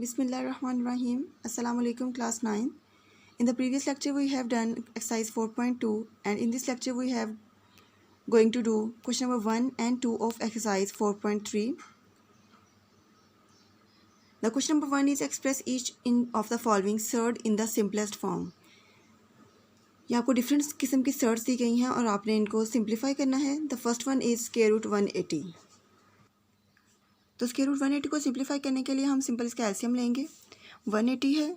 Bismillahirrahmanirrahim. Assalamu alaikum class 9. In the previous lecture we have done exercise 4.2 and in this lecture we have going to do question number 1 and 2 of exercise 4.3. The question number 1 is express each of the following surd in the simplest form. ये आपको different किस्म की surds दी गई हैं और आपने इनको simplify करना है. The first one is square root 180. तो स्क्वायर रूट 180 को सिंप्लीफाई करने के लिए हम सिंपल इसका एलसीएम लेंगे. 180 है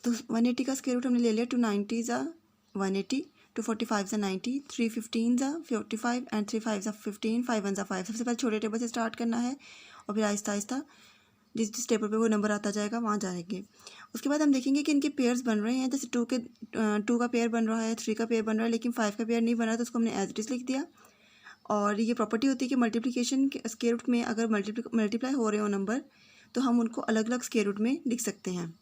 तो 180 का स्क्वायर रूट हमने ले लिया. 290 ज़ा 180, 245 ज़ा 90, 315 ज़ा 45 एंड 35 ज़ा 15, 5 1 ज़ा 5. सबसे पहले छोटे टेबल से स्टार्ट करना है और फिर आहिस्ता आहिस्ता जिस टेबल पे वो नंबर आता जाएगा वहाँ जाएंगे. उसके बाद हम देखेंगे कि इनके पेयर्स बन रहे हैं. जैसे 2 का पेयर बन रहा है, 3 का पेयर बन रहा है, लेकिन 5 का पेयर नहीं बन रहा, तो उसको हमने एज इट इज़ लिख दिया. और ये प्रॉपर्टी होती है कि मल्टीप्लिकेशन के स्क्वायर रूट में अगर मल्टीप्लाई हो रहे हो नंबर तो हम उनको अलग अलग स्क्वायर रूट में लिख सकते हैं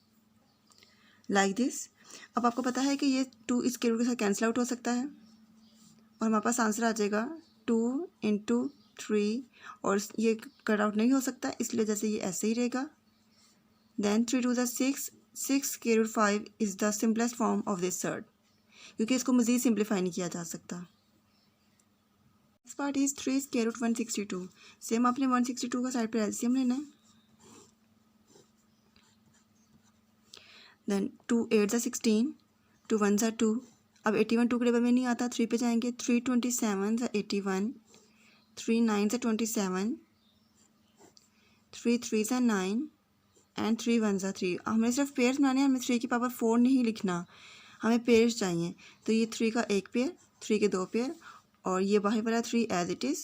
लाइक दिस. अब आपको पता है कि ये 2 इस स्क्वायर रूट के साथ कैंसिल आउट हो सकता है और हमारे पास आंसर आ जाएगा 2 × 3 और ये कट आउट नहीं हो सकता, इसलिए जैसे ये ऐसे ही रहेगा. Then 3 2 6, 6 square root 5 is the simplest form of this surd, क्योंकि इसको मज़ीद सिंप्लीफाई नहीं किया जा सकता. Next part is 3 square root 162. Same आपने 162 का साइड पर एलसीएम लेना है. देन 2 8 ज़ा 16, 2 1 ज़ा 2. अब 81 2 के टेबल में नहीं आता, 3 पे जाएंगे. 3 27 ज़ा 81, 3 9 ज़ा 27, 3 3 ज़ा 9 एंड 3 1 ज़ा 3. हमें सिर्फ पेयर्स बनाने हैं, हमें 3 की पावर 4 नहीं लिखना, हमें पेयर्स चाहिए. तो ये 3 का एक पेयर, 3 के 2 पेयर और ये बाहर वाला 3 एज इट इज़.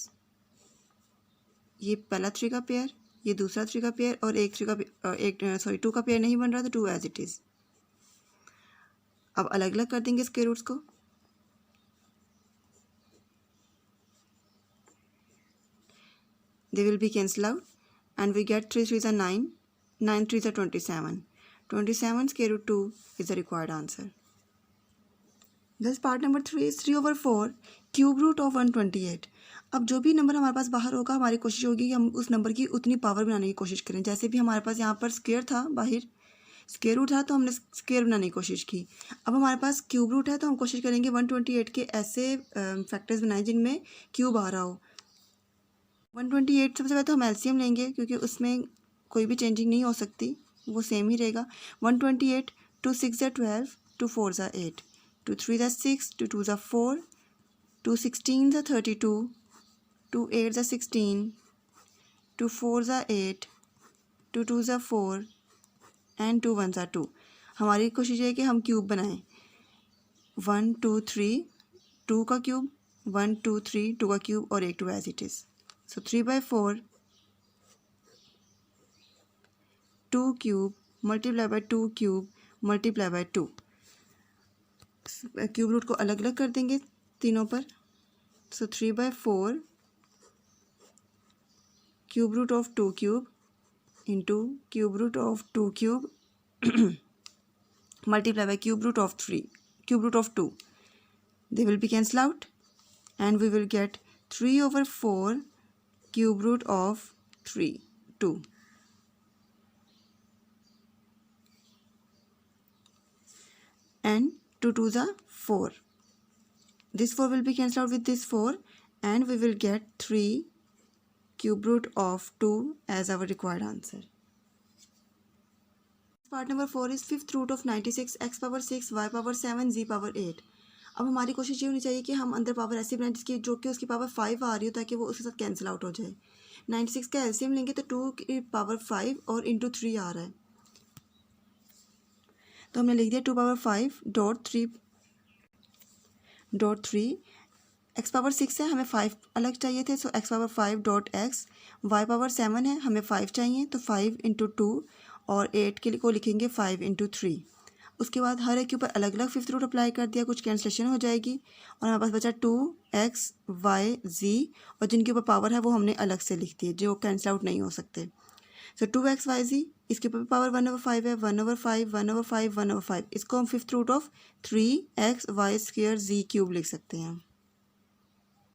ये पहला 3 का पेयर, ये दूसरा 3 का पेयर और एक 2 का पेयर नहीं बन रहा, तो 2 एज इट इज़. अब अलग अलग कर देंगे स्क्वायर रूट्स को. They will be cancel out and we get 3 3 ज़ा 9, 9 3 ज़ा 27. 27 square root 2 is the required answer. This part number 3 is 3/4 cube root of 128. अब जो भी नंबर हमारे पास बाहर होगा, हमारी कोशिश होगी कि हम उस नंबर की उतनी पावर बनाने की कोशिश करें. जैसे भी हमारे पास यहाँ पर स्क्वायर था, बाहर स्क्वायर रूट था तो हमने स्क्वायर बनाने की कोशिश की. अब हमारे पास क्यूब रूट है तो हम कोशिश करेंगे 128 के ऐसे फैक्टर्स बनाएं जिनमें क्यूब आ रहा हो. 128 सबसे पहले तो हम एलसीएम लेंगे क्योंकि उसमें कोई भी चेंजिंग नहीं हो सकती, वो सेम ही रहेगा. 128, 2 6 ज़ा 12, 2 4 ज़ा 8, 2 3 ज़ा 6, 2 2 ज़ा 4, 2 16 ज़ा 32, 2 8 ज़ा 16, 2 4 ज़ा 8, 2 2 ज़ा 4 एंड 2 1 ज़ा 2. हमारी कोशिश है कि हम क्यूब बनाएं. 1 2 3 2 का क्यूब, 1 2 3 2 का क्यूब और एक 2 as it is. So 3/4 2 cube multiply by 2 cube multiply by 2. Cube root को अलग अलग कर देंगे तीनों पर. So 3/4 cube root of 2 cube into cube root of 2 cube multiply by cube root of 3, cube root of 2. They will be cancelled out and we will get 3/4 cube root of 2. And 2 2s are 4. This 4 will be cancelled out with this 4 and we will get 3 cube root of 2 as our required answer. Part number 4 is 5th root of 96 x power 6 y power 7 z power 8. अब हमारी कोशिश ये होनी चाहिए कि हम अंदर power ऐसी बनाएं जिसकी जो कि उसकी पावर 5 आ रही हो ताकि वो उसके साथ कैंसिल आउट हो जाए. 96 का एलसीएम लेंगे तो 2 की पावर 5 और इंटू 3 आ रहा है, तो हमने लिख दिया 2 पावर 5 डॉट 3 x पावर 6 है, हमें 5 अलग चाहिए थे, सो x power 5 dot x. y power 7 है, हमें 5 चाहिए, तो 5 इंटू 2 और 8 के लिए को लिखेंगे 5 इंटू 3. उसके बाद हर एक के ऊपर अलग अलग 5th रूट अप्लाई कर दिया, कुछ कैंसलेशन हो जाएगी और हमारे पास बचा 2x y z और जिनके ऊपर पावर है वो हमने अलग से लिख दिए जो कैंसिल आउट नहीं हो सकते. सो 2x y z इसके ऊपर पावर 1/5 है, 1/5 1/5 1/5. इसको हम 5th root of 3x y square z cube लिख सकते हैं.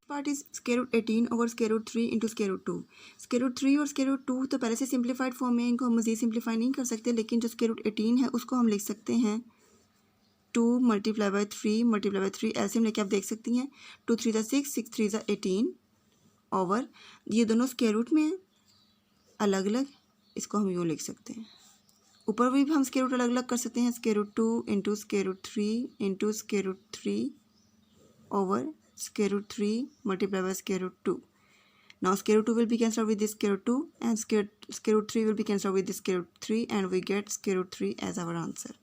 Part is square root 18 over square root 3 into square root 2। Square root 3 और स्क्वायर रूट 2 तो पहले से सिंप्लीफाइड फॉर्म में, इनको हम मज़ीद सिंप्लीफाई नहीं कर सकते, लेकिन जो स्क्वायर रूट 18 है उसको हम लिख सकते हैं 2 मल्टीप्लाई बाई 3 ऐसे में लेके आप देख सकती हैं 2 3 ज़ा 6 6 3 ज़ा 18 ओवर, ये दोनों स्क्वायर रूट में हैं अलग अलग, इसको हम यूँ लिख सकते हैं। ऊपर भी हम स्क्वायर रूट अलग अलग कर सकते हैं, square root 2 into square root 3 into square root 3 ओवर square root 3 multiplied by square root 2. Now square root 2 will be cancelled with this square root 2 and square root 3 will be cancelled with this square root 3 and we get square root 3 as our answer.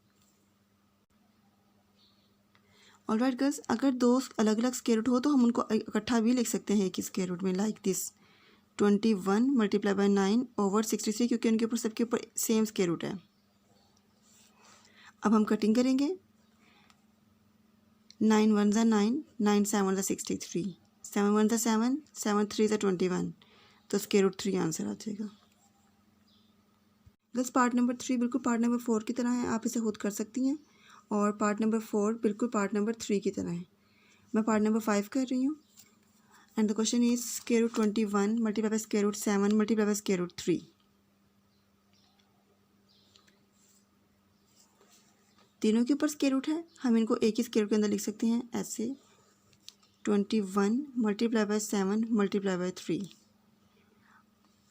Alright girls, अगर दो अलग अलग square root हो तो हम उनको इकट्ठा भी लिख सकते हैं एक ही स्क्वायर रूट में, like this 21 multiply by 9 over 63, क्योंकि उनके ऊपर सबके ऊपर सेम स्क्वायर रूट है। अब हम कटिंग करेंगे, 9 1 ज़ा 9, 9 7 ज़ा 63, 7 1 ज़ा 7, 7 3 ज़ा 21, तो स्क्वायर रूट 3 आंसर आ जाएगा। बस पार्ट नंबर 3 बिल्कुल पार्ट नंबर 4 की तरह है, आप इसे खुद कर सकती हैं, और पार्ट नंबर 4 बिल्कुल पार्ट नंबर 3 की तरह है। मैं पार्ट नंबर 5 कर रही हूँ, and the question is square root 21 multiply by square root 7 multiply by square root 3। तीनों के ऊपर स्क्वायर रूट है, हम इनको एक ही स्क्वायर रूट के अंदर लिख सकते हैं ऐसे 21 मल्टीप्लाई बाई 7 मल्टीप्लाई बाई 3।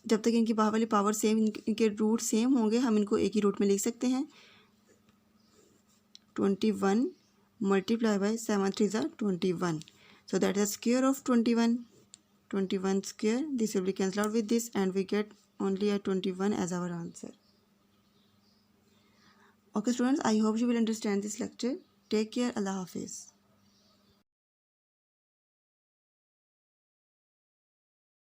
जब तक इनकी बाहर वाली पावर सेम, इनके रूट सेम होंगे, हम इनको एक ही रूट में लिख सकते हैं। 21 मल्टीप्लाई बाई 7 3 ज़ा 21, so that is square of 21 square, this will be cancelled out with this and we get only a 21 as our answer. Okay students, I hope you will understand this lecture. Take care. Allah Hafiz.